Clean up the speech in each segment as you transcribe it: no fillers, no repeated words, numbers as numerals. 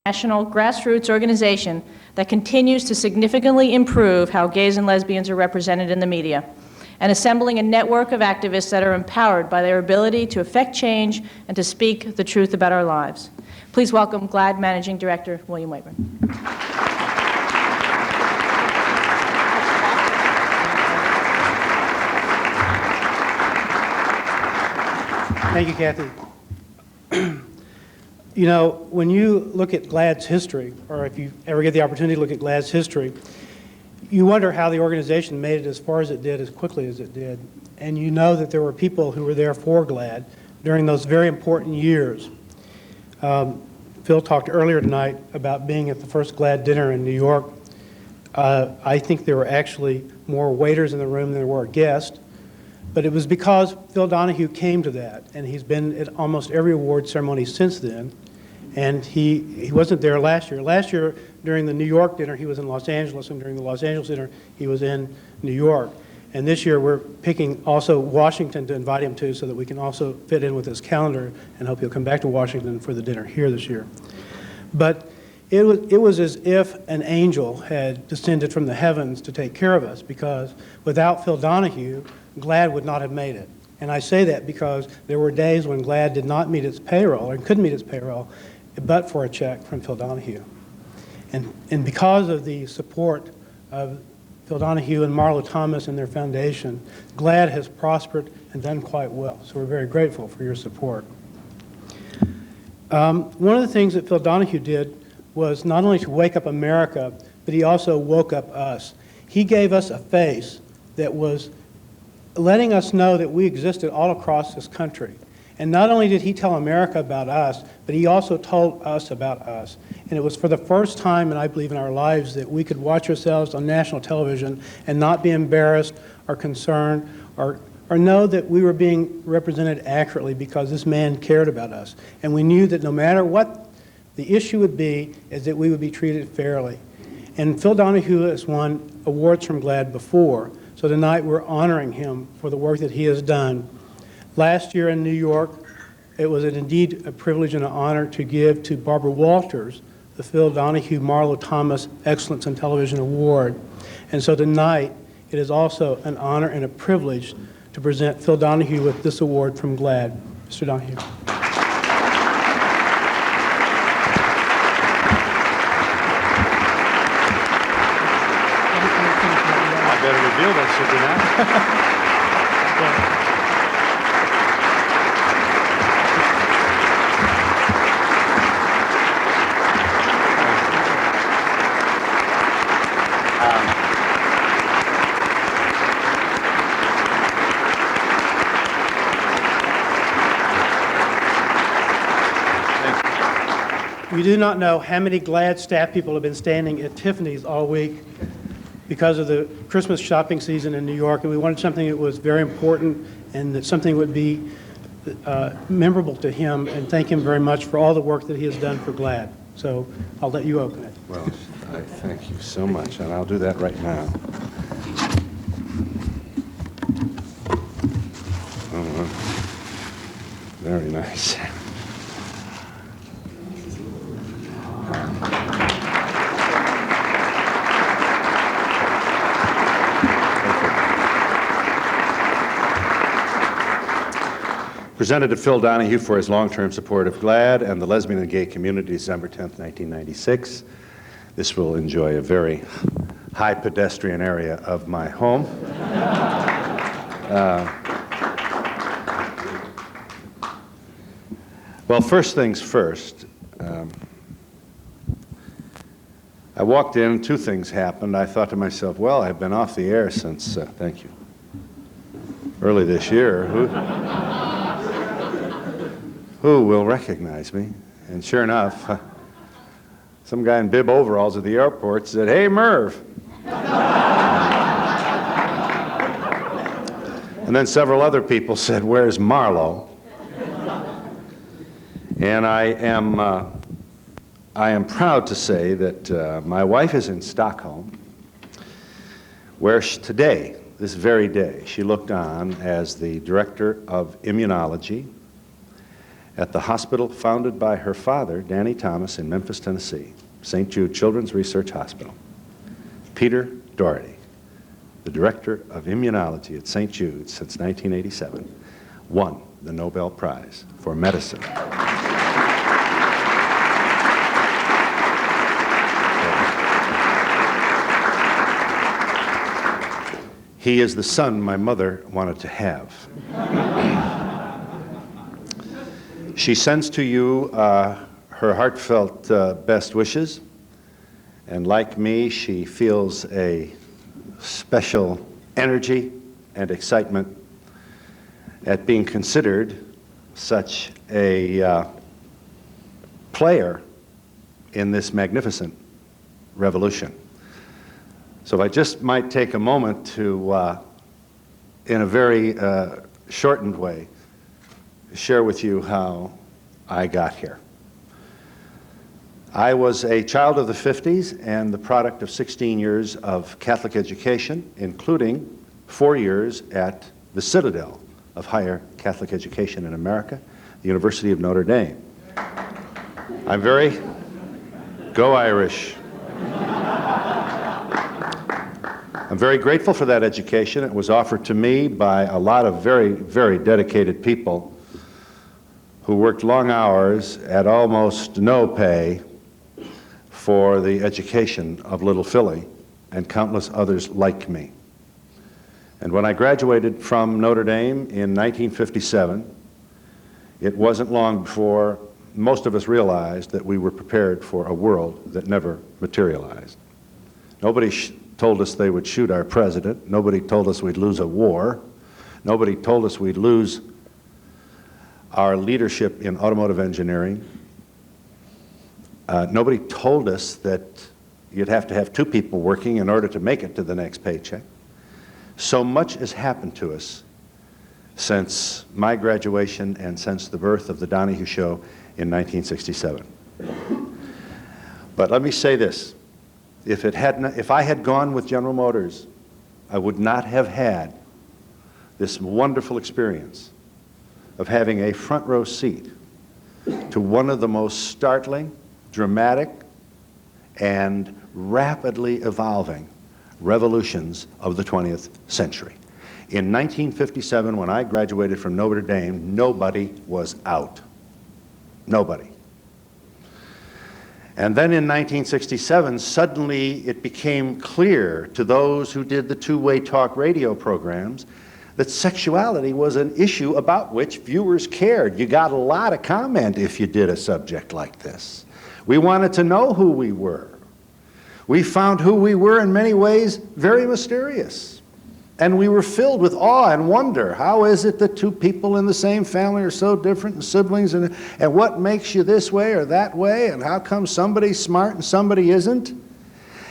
national grassroots organization that continues to significantly improve how gays and lesbians are represented in the media, and assembling a network of activists that are empowered by their ability to effect change and to speak the truth about our lives. Please welcome GLAAD Managing Director William Wayborn. Thank you, Kathy. You know, when you look at GLAAD's history, or if you ever get the opportunity to look at GLAAD's history, you wonder how the organization made it as far as it did, as quickly as it did. And you know that there were people who were there for GLAAD during those very important years. Phil talked earlier tonight about being at the first GLAAD dinner in New York. I think there were actually more waiters in the room than there were guests. But it was because Phil Donahue came to that, and he's been at almost every award ceremony since then. And he wasn't there last year. Last year, during the New York dinner, he was in Los Angeles, and during the Los Angeles dinner, he was in New York. And this year, we're picking also Washington to invite him to so that we can also fit in with his calendar and hope he'll come back to Washington for the dinner here this year. But it was as if an angel had descended from the heavens to take care of us, because without Phil Donahue, GLAAD would not have made it. And I say that because there were days when GLAAD did not meet its payroll, or couldn't meet its payroll, but for a check from Phil Donahue. And because of the support of Phil Donahue and Marlo Thomas and their foundation, GLAAD has prospered and done quite well. So we're very grateful for your support. One of the things that Phil Donahue did was not only to wake up America, but he also woke up us. He gave us a face that was letting us know that we existed all across this country. And not only did he tell America about us, but he also told us about us. And it was for the first time, and I believe in our lives, that we could watch ourselves on national television and not be embarrassed or concerned or know that we were being represented accurately because this man cared about us. And we knew that no matter what the issue would be, is that we would be treated fairly. And Phil Donahue has won awards from GLAAD before. So tonight we're honoring him for the work that he has done. Last year in New York, it was indeed a privilege and an honor to give to Barbara Walters the Phil Donahue Marlo Thomas Excellence in Television Award. And so tonight it is also an honor and a privilege to present Phil Donahue with this award from GLAAD. Mr. Donahue. Reveal that should be now. You do not know how many GLAAD staff people have been standing at Tiffany's all week because of the Christmas shopping season in New York, and we wanted something that was very important and that something would be memorable to him, and thank him very much for all the work that he has done for GLAAD. So I'll let you open it. Well, I thank you so much, and I'll do that right now. Very nice. Presented to Phil Donahue for his long-term support of GLAAD and the lesbian and gay community, December 10th, 1996. This will enjoy a very high pedestrian area of my home. Well, first things first. I walked in, two things happened. I thought to myself, well, I've been off the air since, thank you, early this year. Who will recognize me? And sure enough, some guy in bib overalls at the airport said, "Hey, Merv." And then several other people said, "Where's Marlo?" And I am proud to say that my wife is in Stockholm, where today, this very day, she looked on as the director of immunology at the hospital founded by her father, Danny Thomas, in Memphis, Tennessee, St. Jude Children's Research Hospital. Peter Doherty, the director of immunology at St. Jude since 1987, won the Nobel Prize for medicine. He is the son my mother wanted to have. She sends to you her heartfelt best wishes, and like me, she feels a special energy and excitement at being considered such a player in this magnificent revolution. So if I just might take a moment to, in a very shortened way, share with you how I got here. I was a child of the 50s and the product of 16 years of Catholic education, including 4 years at the citadel of higher Catholic education in America, the University of Notre Dame. Go Irish. I'm very grateful for that education. It was offered to me by a lot of very, very dedicated people who worked long hours at almost no pay for the education of little Philly and countless others like me. And when I graduated from Notre Dame in 1957, it wasn't long before most of us realized that we were prepared for a world that never materialized. Nobody told us they would shoot our president. Nobody told us we'd lose a war. Nobody told us we'd lose our leadership in automotive engineering. Nobody told us that you'd have to have 2 people working in order to make it to the next paycheck. So much has happened to us since my graduation and since the birth of the Donahue Show in 1967. But let me say this. If I had gone with General Motors, I would not have had this wonderful experience of having a front row seat to one of the most startling, dramatic, and rapidly evolving revolutions of the 20th century. In 1957, when I graduated from Notre Dame, nobody was out. Nobody. And then in 1967, suddenly it became clear to those who did the two-way talk radio programs that sexuality was an issue about which viewers cared. You got a lot of comment if you did a subject like this. We wanted to know who we were. We found who we were in many ways very mysterious. And we were filled with awe and wonder. How is it that 2 people in the same family are so different, and siblings, and what makes you this way or that way, and how come somebody's smart and somebody isn't?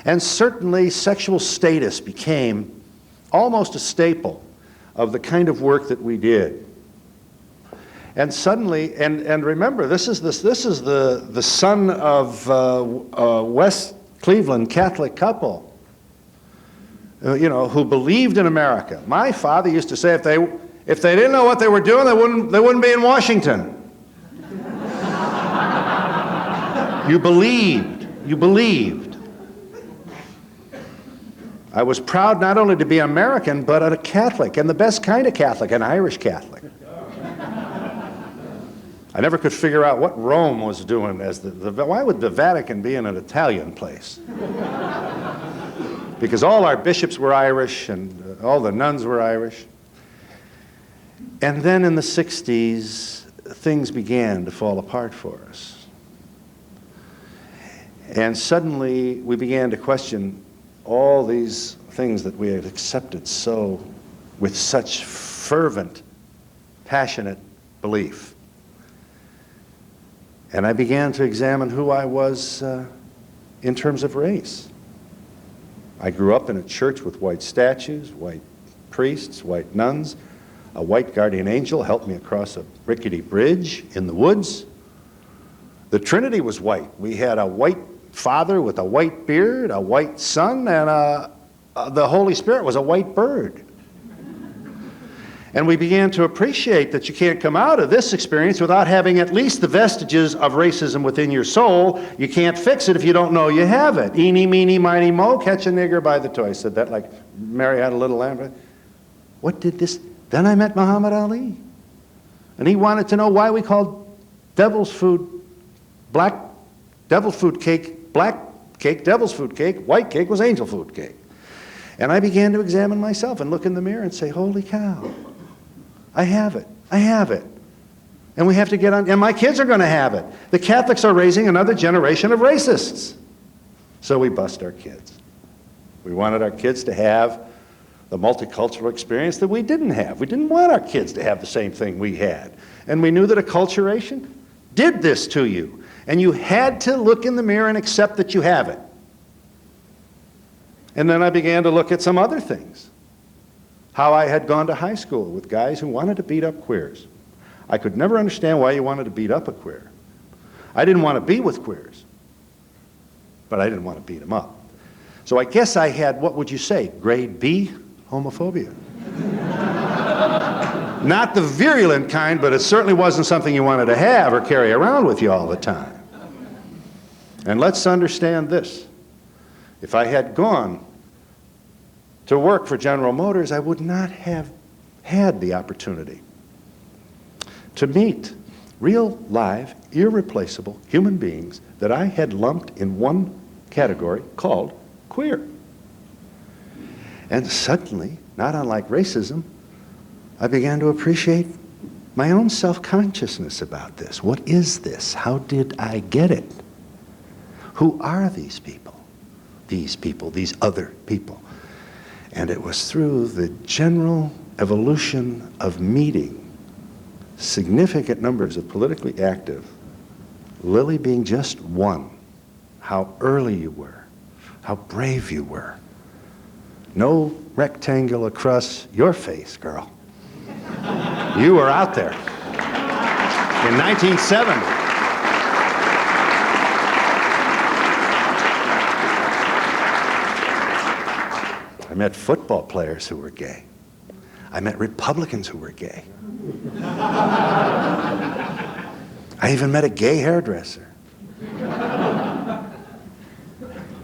And certainly sexual status became almost a staple of the kind of work that we did. And suddenly, and remember, this is the son of West Cleveland Catholic couple, who believed in America. My father used to say if they didn't know what they were doing, they wouldn't be in Washington. You believed. I was proud not only to be American, but a Catholic, and the best kind of Catholic, an Irish Catholic. I never could figure out what Rome was doing as why would the Vatican be in an Italian place? Because all our bishops were Irish and all the nuns were Irish. And then in the 60s, things began to fall apart for us. And suddenly we began to question all these things that we had accepted with such fervent, passionate belief. And I began to examine who I was in terms of race. I grew up in a church with white statues, white priests, white nuns. A white guardian angel helped me across a rickety bridge in the woods. The Trinity was white. We had a white Father with a white beard, a white Son, and the Holy Spirit was a white bird. And we began to appreciate that you can't come out of this experience without having at least the vestiges of racism within your soul. You can't fix it if you don't know you have it. Eeny, meeny, miny, mo, catch a nigger by the toe. I said that like Mary had a little lamb. What did this? Then I met Muhammad Ali. And he wanted to know why we called devil's food black, devil's food cake, black cake, devil's food cake, white cake was angel food cake. And I began to examine myself and look in the mirror and say, holy cow, I have it, I have it. And we have to get on, and my kids are going to have it. The Catholics are raising another generation of racists. So we bust our kids. We wanted our kids to have the multicultural experience that we didn't have. We didn't want our kids to have the same thing we had. And we knew that acculturation did this to you. And you had to look in the mirror and accept that you have it. And then I began to look at some other things. How I had gone to high school with guys who wanted to beat up queers. I could never understand why you wanted to beat up a queer. I didn't want to be with queers, but I didn't want to beat them up. So I guess I had, what would you say, grade B homophobia. Not the virulent kind, but it certainly wasn't something you wanted to have or carry around with you all the time. And let's understand this. If I had gone to work for General Motors, I would not have had the opportunity to meet real, live, irreplaceable human beings that I had lumped in one category called queer. And suddenly, not unlike racism, I began to appreciate my own self-consciousness about this. What is this? How did I get it? Who are these people? These people, these other people. And it was through the general evolution of meeting significant numbers of politically active, Lily being just one, how early you were, how brave you were. No rectangle across your face, girl. You were out there. In 1970. I met football players who were gay. I met Republicans who were gay. I even met a gay hairdresser.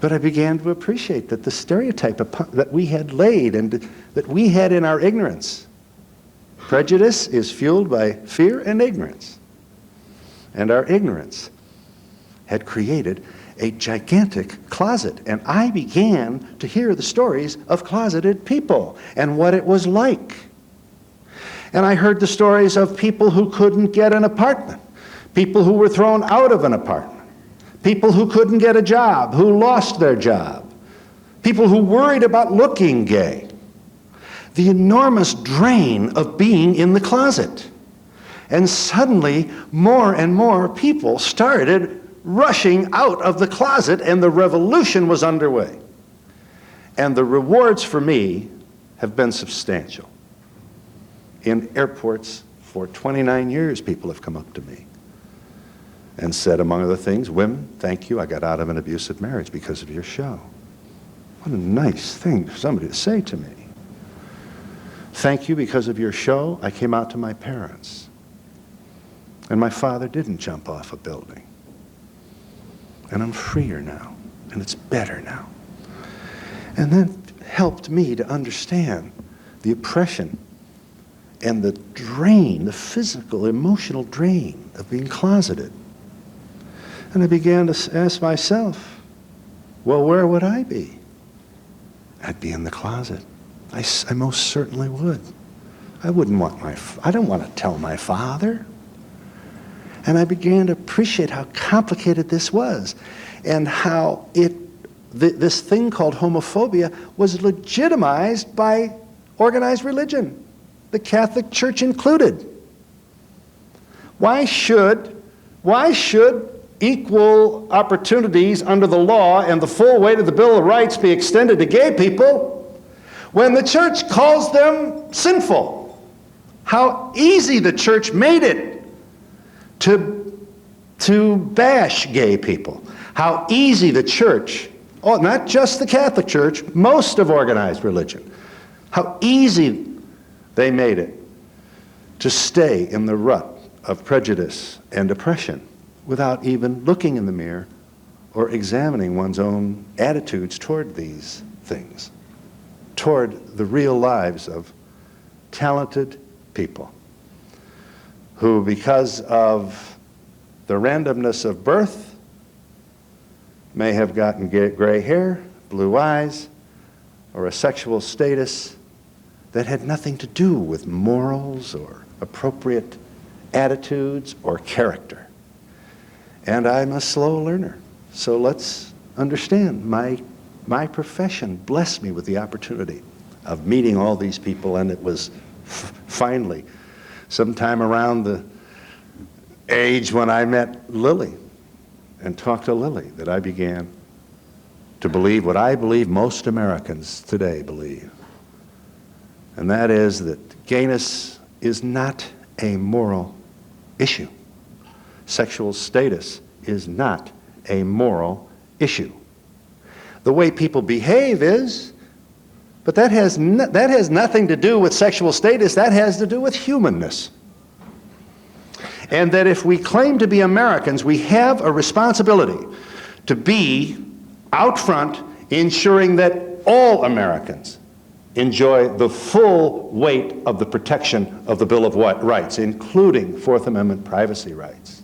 But I began to appreciate that the stereotype that we had laid and that we had in our ignorance. Prejudice is fueled by fear and ignorance. And our ignorance had created a gigantic closet. And I began to hear the stories of closeted people and what it was like. And I heard the stories of people who couldn't get an apartment, people who were thrown out of an apartment, people who couldn't get a job, who lost their job, people who worried about looking gay. The enormous drain of being in the closet. And suddenly, more and more people started rushing out of the closet, and the revolution was underway. And the rewards for me have been substantial. In airports for 29 years, people have come up to me and said, among other things, women, thank you, I got out of an abusive marriage because of your show. What a nice thing for somebody to say to me. Thank you, because of your show, I came out to my parents. And my father didn't jump off a building. And I'm freer now, and it's better now. And that helped me to understand the oppression and the drain, the physical, emotional drain of being closeted. And I began to ask myself, well, where would I be? I'd be in the closet. I most certainly would. I don't want to tell my father. And I began to appreciate how complicated this was and how this thing called homophobia was legitimized by organized religion, the Catholic Church included. Why should equal opportunities under the law and the full weight of the Bill of Rights be extended to gay people when the church calls them sinful? How easy the church made it to bash gay people. How easy the church, not just the Catholic Church, most of organized religion, how easy they made it to stay in the rut of prejudice and oppression without even looking in the mirror or examining one's own attitudes toward these things, toward the real lives of talented people who, because of the randomness of birth, may have gotten gray hair, blue eyes, or a sexual status that had nothing to do with morals or appropriate attitudes or character. And I'm a slow learner, so let's understand my profession blessed me with the opportunity of meeting all these people, and it was finally sometime around the age when I met Lily and talked to Lily that I began to believe what I believe most Americans today believe, and that is that gayness is not a moral issue. Sexual status is not a moral issue. The way people behave is, but that has nothing to do with sexual status. That has to do with humanness. And that if we claim to be Americans, we have a responsibility to be out front ensuring that all Americans enjoy the full weight of the protection of the Bill of Rights, including Fourth Amendment privacy rights.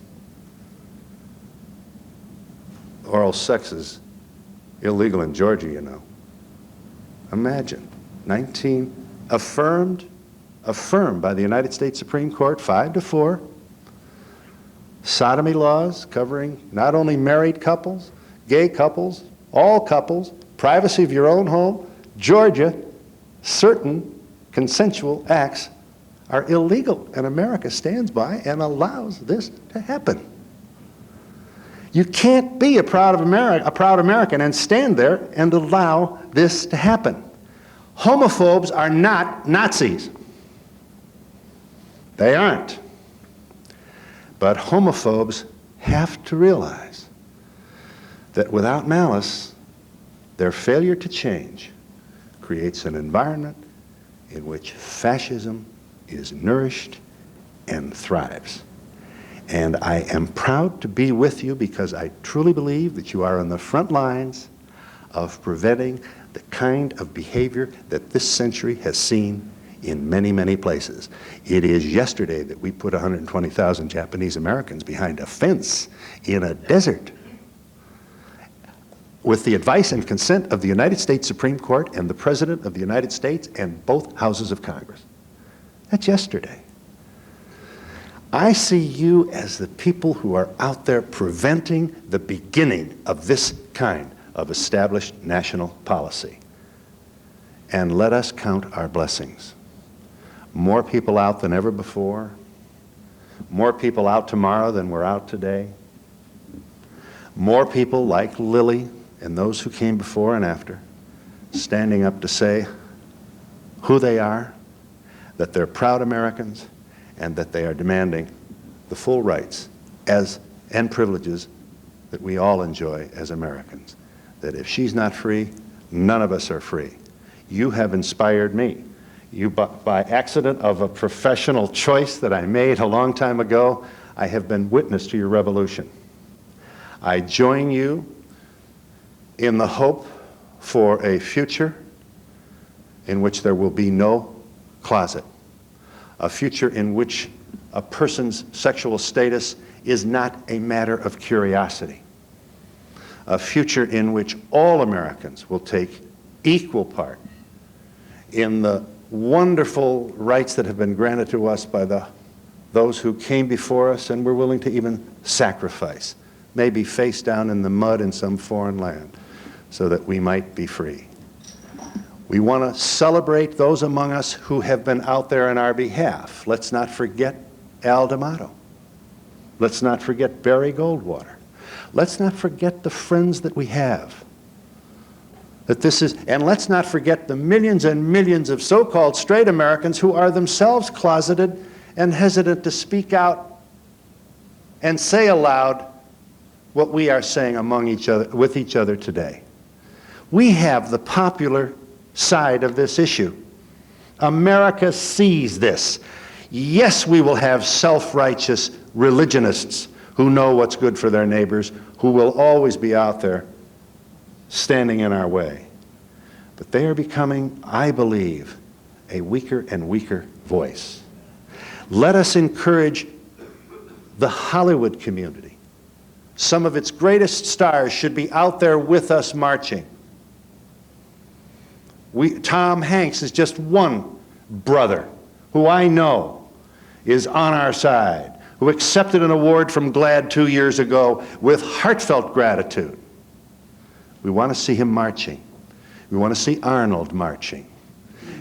Oral sex is illegal in Georgia, you know. Imagine, affirmed by the United States Supreme Court, 5-4. Sodomy laws covering not only married couples, gay couples, all couples, privacy of your own home. Georgia, certain consensual acts are illegal, and America stands by and allows this to happen. You can't be a proud American and stand there and allow this to happen. Homophobes are not Nazis. They aren't. But homophobes have to realize that without malice, their failure to change creates an environment in which fascism is nourished and thrives. And I am proud to be with you because I truly believe that you are on the front lines of preventing the kind of behavior that this century has seen in many, many places. It is yesterday that we put 120,000 Japanese Americans behind a fence in a desert with the advice and consent of the United States Supreme Court and the President of the United States and both houses of Congress. That's yesterday. I see you as the people who are out there preventing the beginning of this kind of established national policy. And let us count our blessings. More people out than ever before. More people out tomorrow than we're out today. More people like Lily and those who came before and after, standing up to say who they are, that they're proud Americans, and that they are demanding the full rights and privileges that we all enjoy as Americans. That if she's not free, none of us are free. You have inspired me. You, by accident of a professional choice that I made a long time ago, I have been witness to your revolution. I join you in the hope for a future in which there will be no closet, a future in which a person's sexual status is not a matter of curiosity, a future in which all Americans will take equal part in the wonderful rights that have been granted to us by those who came before us and were willing to even sacrifice, maybe face down in the mud in some foreign land, so that we might be free. We want to celebrate those among us who have been out there on our behalf. Let's not forget Al D'Amato. Let's not forget Barry Goldwater. Let's not forget the friends that we have. And let's not forget the millions and millions of so-called straight Americans who are themselves closeted and hesitant to speak out and say aloud what we are saying with each other today. We have the popular side of this issue. America sees this. Yes, we will have self-righteous religionists who know what's good for their neighbors, who will always be out there standing in our way. But they are becoming, I believe, a weaker and weaker voice. Let us encourage the Hollywood community. Some of its greatest stars should be out there with us marching. Tom Hanks is just one brother who I know is on our side, who accepted an award from GLAAD 2 years ago with heartfelt gratitude. We want to see him marching. We want to see Arnold marching.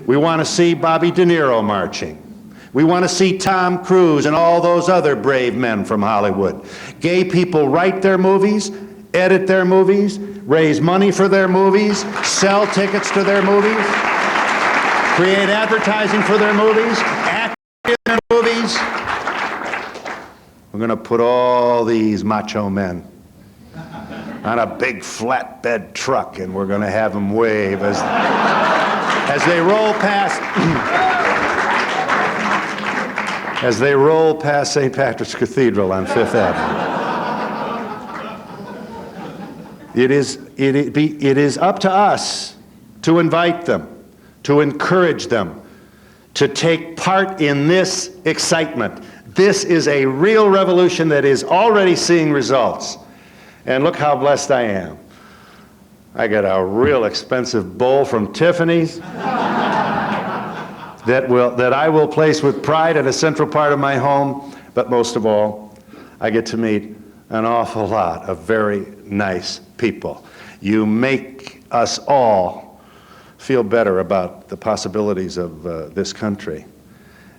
We want to see Bobby De Niro marching. We want to see Tom Cruise and all those other brave men from Hollywood. Gay people write their movies, edit their movies, raise money for their movies, sell tickets to their movies, create advertising for their movies, act in their movies. We're going to put all these macho men on a big flatbed truck, and we're going to have them wave as they roll past St. Patrick's Cathedral on Fifth Avenue. It is up to us to invite them, to encourage them, to take part in this excitement. This is a real revolution that is already seeing results. And look how blessed I am. I got a real expensive bowl from Tiffany's that I will place with pride at a central part of my home. But most of all, I get to meet an awful lot of very nice people. You make us all feel better about the possibilities of this country.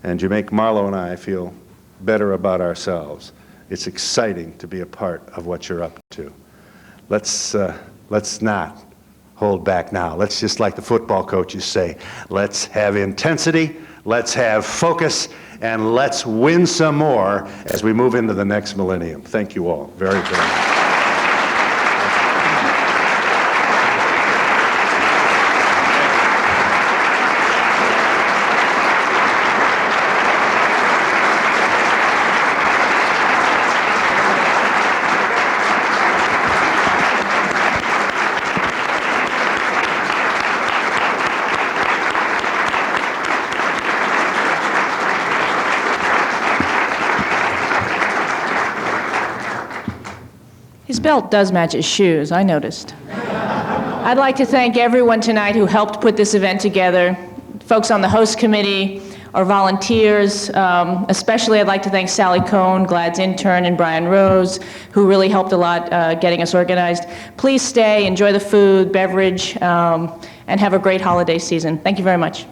And you make Marlo and I feel better about ourselves. It's exciting to be a part of what you're up to. Let's not hold back now. Let's, just like the football coaches say, let's have intensity, let's have focus, and let's win some more as we move into the next millennium. Thank you all very, very much. His belt does match his shoes, I noticed. I'd like to thank everyone tonight who helped put this event together, folks on the host committee, our volunteers, especially I'd like to thank Sally Cohn, GLAAD's intern, and Brian Rose, who really helped a lot getting us organized. Please stay, enjoy the food, beverage, and have a great holiday season. Thank you very much.